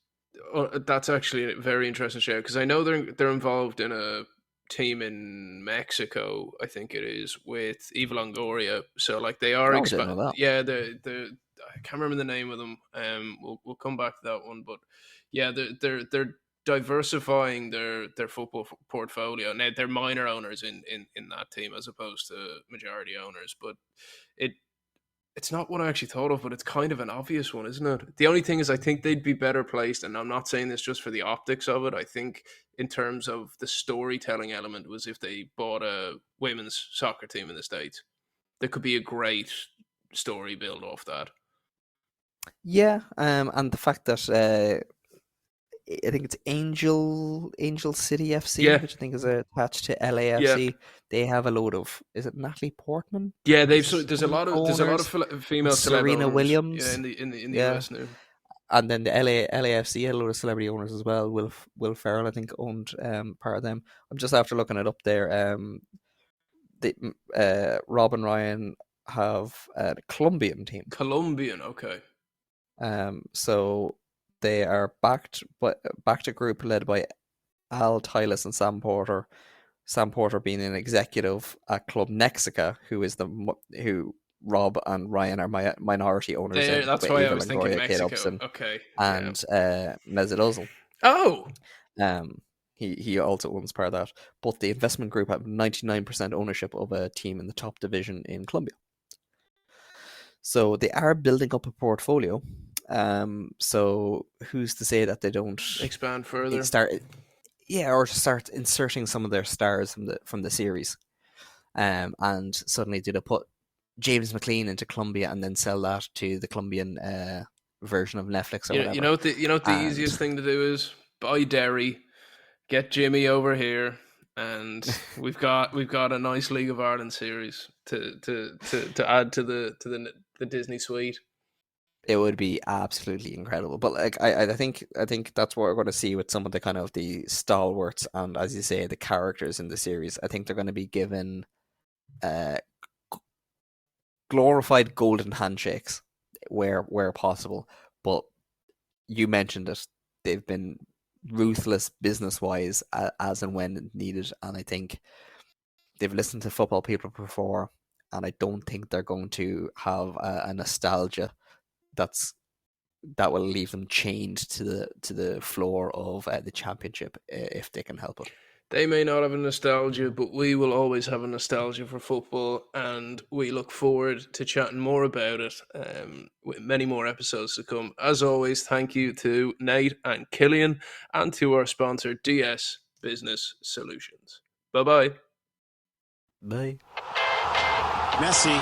That's actually a very interesting show because I know they're involved in a team in Mexico, I think it is, with Eva Longoria. So like they are Oh, I didn't know that. Yeah, the I can't remember the name of them. We'll come back to that one, but yeah, they're diversifying their football portfolio. Now they're minor owners in that team as opposed to majority owners, but it it's not what I actually thought of, but it's kind of an obvious one, isn't it? The only thing is, I think they'd be better placed, and I'm not saying this just for the optics of it. I think in terms of the storytelling element was if they bought a women's soccer team in the States. There could be a great story built off that. Yeah, and the fact that I think it's Angel City FC, Yeah. which I think is attached to LAFC. They have a load of, is it Natalie Portman? Yeah, Is there's a one lot of owners? female Serena celeb owners, Williams. yeah, in the Yeah. US now. And then the LAFC had a load of celebrity owners as well. Will Ferrell, I think, owned part of them. I'm just after looking it up there. Rob and Ryan have a Colombian team, Colombian, okay. So they are backed a group led by Al Tyler and Sam Porter. Sam Porter being an executive at Club Nexica, who Rob and Ryan are minority owners in, That's with why I Eva was thinking Longoria, Kate Mexico. Upson, Okay, yeah. and Mesut Ozil. Oh, He also owns part of that. But the investment group have 99% ownership of a team in the top division in Colombia. So they are building up a portfolio. So who's to say that they don't expand further. or start inserting some of their stars from the series. And suddenly do they put James McLean into Colombia and then sell that to the Colombian version of Netflix or whatever. You know what the easiest thing to do is buy Derry, get Jimmy over here, and we've got a nice League of Ireland series to add to the Disney suite. It would be absolutely incredible. But like I think that's what we're going to see with some of the kind of the stalwarts and, as you say, the characters in the series. I think they're going to be given glorified golden handshakes where possible. But you mentioned it; they've been ruthless business wise as and when needed, and I think they've listened to football people before, and I don't think they're going to have a nostalgia that will leave them chained to the floor of the championship if they can help it. They may not have a nostalgia, but we will always have a nostalgia for football, and we look forward to chatting more about it with many more episodes to come. As always, thank you to Nate and Killian, and to our sponsor, DS Business Solutions. Bye-bye. Bye. Messi.